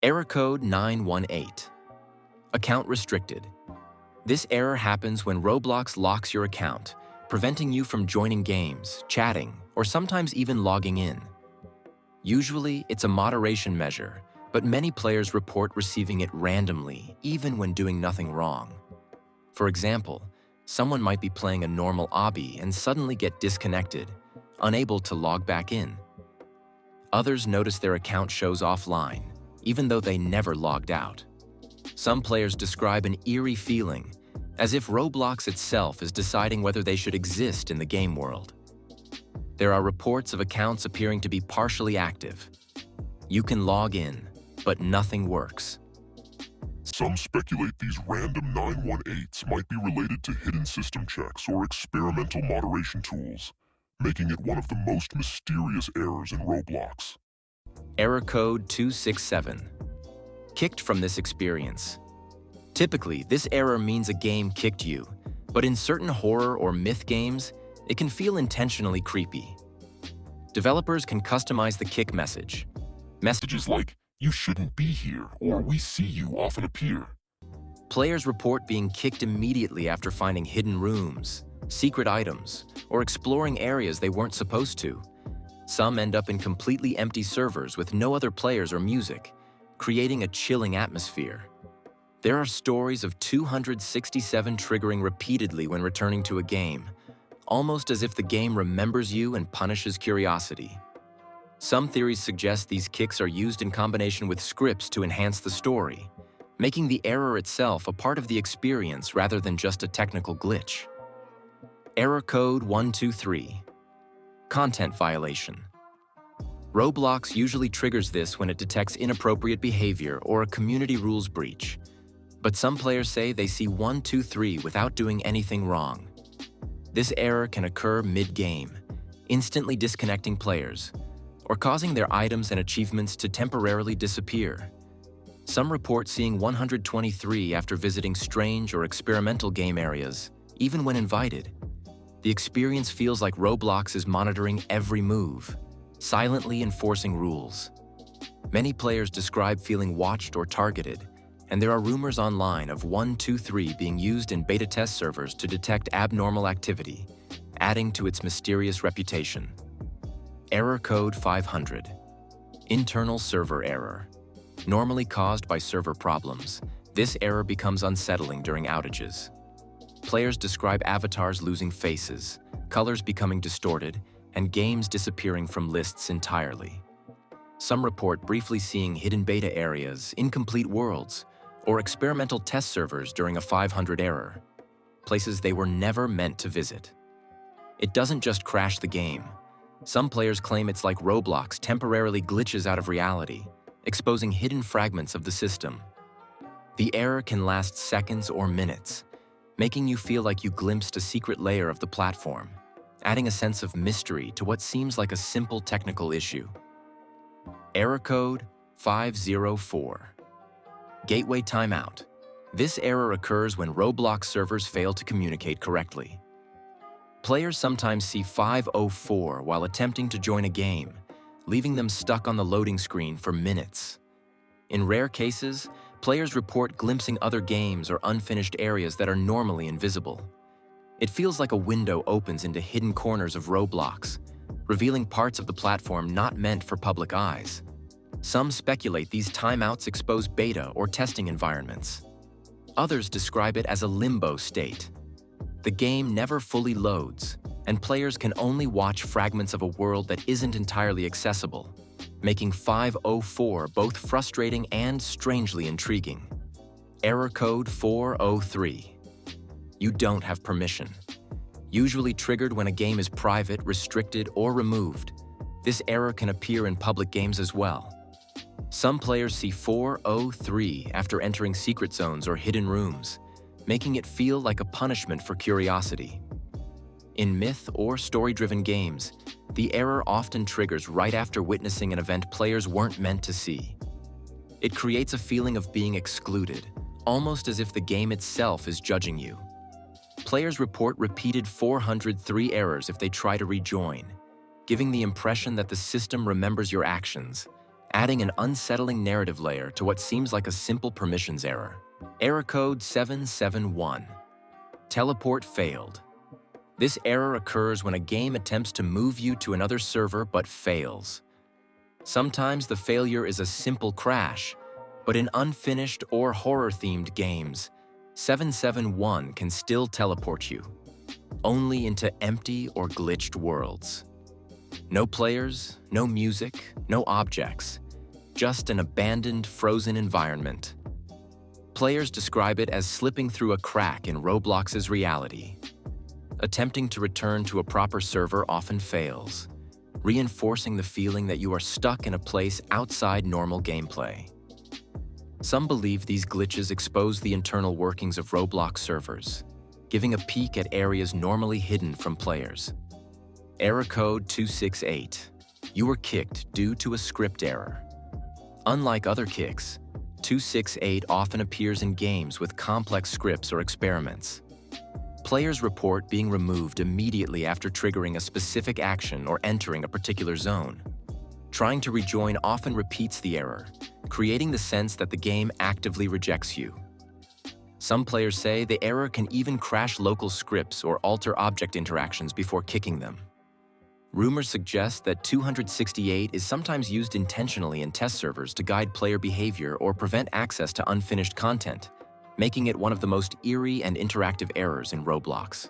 Error code 918. Account restricted. This error happens when Roblox locks your account, preventing you from joining games, chatting, or sometimes even logging in. Usually, it's a moderation measure, but many players report receiving it randomly, even when doing nothing wrong. For example, someone might be playing a normal obby and suddenly get disconnected, unable to log back in. Others notice their account shows offline, even though they never logged out. Some players describe an eerie feeling, as if Roblox itself is deciding whether they should exist in the game world. There are reports of accounts appearing to be partially active. You can log in, but nothing works. Some speculate these random 918s might be related to hidden system checks or experimental moderation tools, making it one of the most mysterious errors in Roblox. Error code 267. Kicked from this experience. Typically, this error means a game kicked you, but in certain horror or myth games, it can feel intentionally creepy. Developers can customize the kick message. Messages like, "You shouldn't be here," or "We see you" often appear. Players report being kicked immediately after finding hidden rooms, secret items, or exploring areas they weren't supposed to. Some end up in completely empty servers with no other players or music, creating a chilling atmosphere. There are stories of 267 triggering repeatedly when returning to a game, almost as if the game remembers you and punishes curiosity. Some theories suggest these kicks are used in combination with scripts to enhance the story, making the error itself a part of the experience rather than just a technical glitch. Error code 123. Content violation. Roblox usually triggers this when it detects inappropriate behavior or a community rules breach, but some players say they see 123 without doing anything wrong. This error can occur mid-game, instantly disconnecting players, or causing their items and achievements to temporarily disappear. Some report seeing 123 after visiting strange or experimental game areas, even when invited. The experience feels like Roblox is monitoring every move, silently enforcing rules. Many players describe feeling watched or targeted, and there are rumors online of 123 being used in beta test servers to detect abnormal activity, adding to its mysterious reputation. Error code 500. Internal server error. Normally caused by server problems, this error becomes unsettling during outages. Players describe avatars losing faces, colors becoming distorted, and games disappearing from lists entirely. Some report briefly seeing hidden beta areas, incomplete worlds, or experimental test servers during a 500 error, places they were never meant to visit. It doesn't just crash the game. Some players claim it's like Roblox temporarily glitches out of reality, exposing hidden fragments of the system. The error can last seconds or minutes, making you feel like you glimpsed a secret layer of the platform, adding a sense of mystery to what seems like a simple technical issue. Error code 504. Gateway timeout. This error occurs when Roblox servers fail to communicate correctly. Players sometimes see 504 while attempting to join a game, leaving them stuck on the loading screen for minutes. In rare cases, players report glimpsing other games or unfinished areas that are normally invisible. It feels like a window opens into hidden corners of Roblox, revealing parts of the platform not meant for public eyes. Some speculate these timeouts expose beta or testing environments. Others describe it as a limbo state. The game never fully loads, and players can only watch fragments of a world that isn't entirely accessible, making 504 both frustrating and strangely intriguing. Error code 403. You don't have permission. Usually triggered when a game is private, restricted, or removed, this error can appear in public games as well. Some players see 403 after entering secret zones or hidden rooms, making it feel like a punishment for curiosity. In myth or story-driven games, the error often triggers right after witnessing an event players weren't meant to see. It creates a feeling of being excluded, almost as if the game itself is judging you. Players report repeated 403 errors if they try to rejoin, giving the impression that the system remembers your actions, adding an unsettling narrative layer to what seems like a simple permissions error. Error code 771. Teleport failed. This error occurs when a game attempts to move you to another server but fails. Sometimes the failure is a simple crash, but in unfinished or horror-themed games, 771 can still teleport you, only into empty or glitched worlds. No players, no music, no objects, just an abandoned, frozen environment. Players describe it as slipping through a crack in Roblox's reality. Attempting to return to a proper server often fails, reinforcing the feeling that you are stuck in a place outside normal gameplay. Some believe these glitches expose the internal workings of Roblox servers, giving a peek at areas normally hidden from players. Error code 268. You were kicked due to a script error. Unlike other kicks, 268 often appears in games with complex scripts or experiments. Players report being removed immediately after triggering a specific action or entering a particular zone. Trying to rejoin often repeats the error, creating the sense that the game actively rejects you. Some players say the error can even crash local scripts or alter object interactions before kicking them. Rumors suggest that 268 is sometimes used intentionally in test servers to guide player behavior or prevent access to unfinished content, making it one of the most eerie and interactive errors in Roblox.